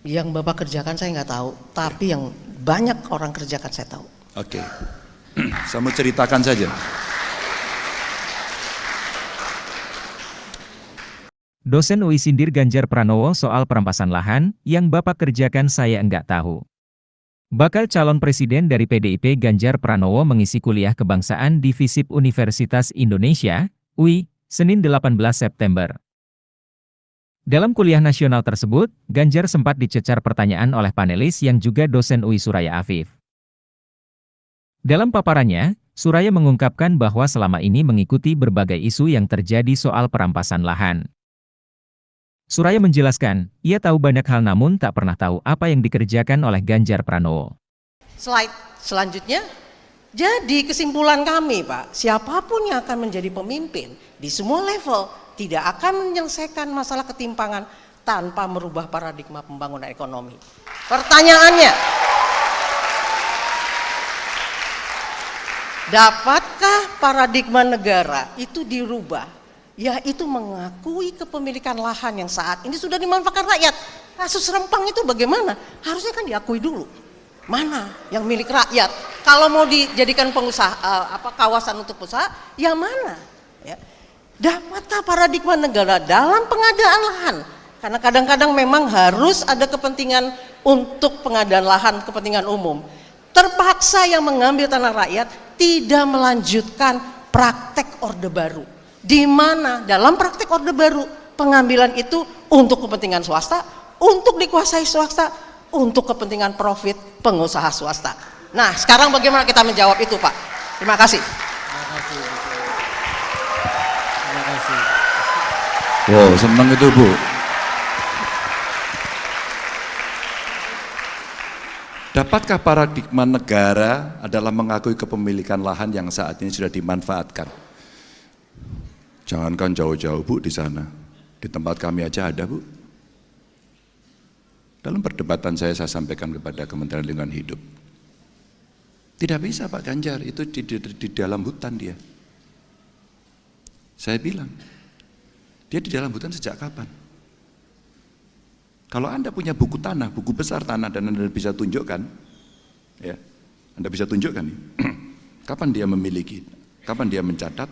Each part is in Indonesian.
Yang Bapak kerjakan saya nggak tahu, tapi yang banyak orang kerjakan saya tahu. Oke. Saya mau ceritakan saja. Dosen UI sindir Ganjar Pranowo soal perampasan lahan, yang Bapak kerjakan saya enggak tahu. Bakal calon presiden dari PDIP Ganjar Pranowo mengisi kuliah kebangsaan di FISIP Universitas Indonesia, UI, Senin 18 September. Dalam kuliah nasional tersebut, Ganjar sempat dicecar pertanyaan oleh panelis yang juga dosen UI Suraya Afif. Dalam paparannya, Suraya mengungkapkan bahwa selama ini mengikuti berbagai isu yang terjadi soal perampasan lahan. Suraya menjelaskan, ia tahu banyak hal namun tak pernah tahu apa yang dikerjakan oleh Ganjar Pranowo. Slide selanjutnya. Jadi kesimpulan kami Pak, siapapun yang akan menjadi pemimpin di semua level tidak akan menyelesaikan masalah ketimpangan tanpa merubah paradigma pembangunan ekonomi. Pertanyaannya, dapatkah paradigma negara itu dirubah? Yaitu mengakui kepemilikan lahan yang saat ini sudah dimanfaatkan rakyat. Kasus Rempang itu bagaimana? Harusnya kan diakui dulu. Mana yang milik rakyat? Kalau mau dijadikan pengusaha kawasan untuk usaha, yang mana? Ya. Dapatkah paradigma negara dalam pengadaan lahan? Karena kadang-kadang memang harus ada kepentingan untuk pengadaan lahan, kepentingan umum. Terpaksa yang mengambil tanah rakyat tidak melanjutkan praktek Orde Baru. Di mana dalam praktek Orde Baru pengambilan itu untuk kepentingan swasta, untuk dikuasai swasta, untuk kepentingan profit pengusaha swasta. Nah, sekarang bagaimana kita menjawab itu, Pak? Terima kasih. Terima kasih. Wow, senang itu Bu. Dapatkah paradigma negara adalah mengakui kepemilikan lahan yang saat ini sudah dimanfaatkan? Jangankan jauh-jauh Bu di sana, di tempat kami aja ada Bu. Dalam perdebatan saya sampaikan kepada Kementerian Lingkungan Hidup. Tidak bisa Pak Ganjar, itu di dalam hutan dia. Saya bilang, dia di dalam hutan sejak kapan? Kalau Anda punya buku tanah, buku besar tanah dan Anda bisa tunjukkan, ya, Anda bisa tunjukkan nih, kapan dia memiliki, kapan dia mencatat,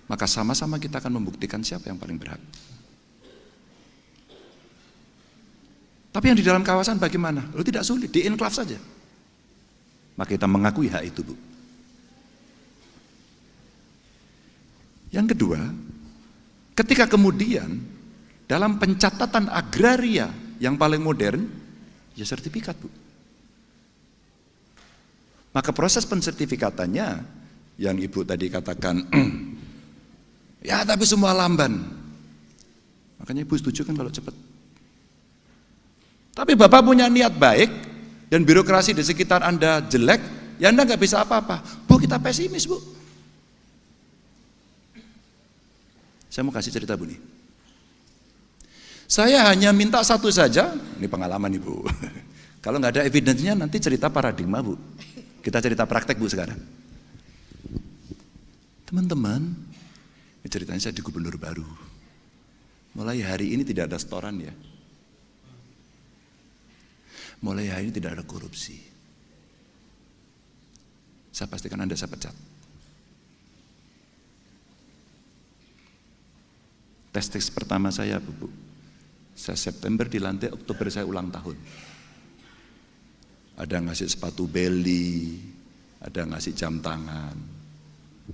maka sama-sama kita akan membuktikan siapa yang paling berhak. Tapi yang di dalam kawasan bagaimana? Lalu tidak sulit, di enklave saja. Maka kita mengakui hak itu Bu. Yang kedua, ketika kemudian dalam pencatatan agraria yang paling modern, ya sertifikat Bu. Maka proses pensertifikatannya yang Ibu tadi katakan, ya tapi semua lamban. Makanya Ibu setuju kan kalau cepat. Tapi Bapak punya niat baik dan birokrasi di sekitar Anda jelek, ya Anda nggak bisa apa-apa. Bu, kita pesimis Bu. Saya mau kasih cerita Bu nih. Saya hanya minta satu saja, ini pengalaman Ibu. Kalau nggak ada evidence-nya nanti cerita paradigma Bu. Kita cerita praktek Bu sekarang. Teman-teman, ini ceritanya saya di gubernur baru. Mulai hari ini tidak ada setoran ya. Mulai hari ini tidak ada korupsi. Saya pastikan Anda saya pecat. Tes pertama saya Bu. Saya September dilantik, Oktober saya ulang tahun. Ada ngasih sepatu belly, ada ngasih jam tangan.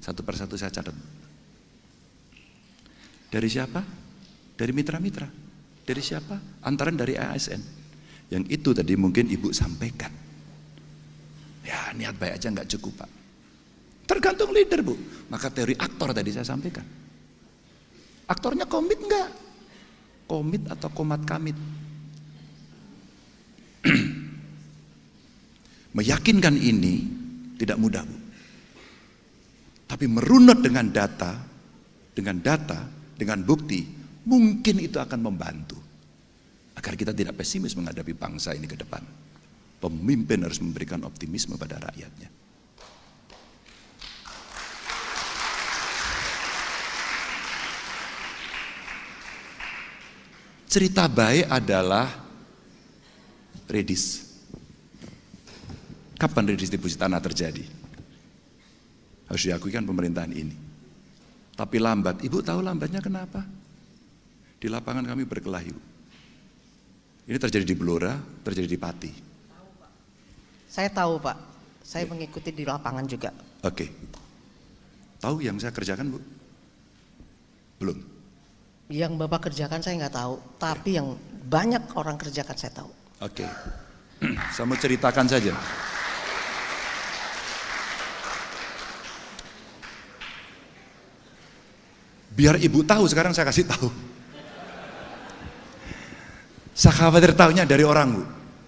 Satu persatu saya catat. Dari siapa? Dari mitra-mitra. Dari siapa? Antaran dari ASN. Yang itu tadi mungkin Ibu sampaikan. Ya niat baik aja nggak cukup Pak. Tergantung leader Bu. Maka teori aktor tadi saya sampaikan. Aktornya komit nggak? Komit atau komat kamit? Meyakinkan ini tidak mudah Bu. Tapi merunut dengan data, dengan bukti, mungkin itu akan membantu. Agar kita tidak pesimis menghadapi bangsa ini ke depan. Pemimpin harus memberikan optimisme pada rakyatnya. Cerita baik adalah redis. Kapan redistribusi tanah terjadi? Harus diakui kan pemerintahan ini. Tapi lambat, Ibu tahu lambatnya kenapa? Di lapangan kami berkelahi. Ini terjadi di Blora, terjadi di Pati. Saya tahu Pak, saya mengikuti di lapangan juga. Oke. Tahu yang saya kerjakan, Bu? Belum. Yang Bapak kerjakan saya nggak tahu, tapi yang banyak orang kerjakan saya tahu. Oke. Saya mau ceritakan saja. Biar Ibu tahu, sekarang saya kasih tahu. Saya khawatir tahunya dari orang, Bu.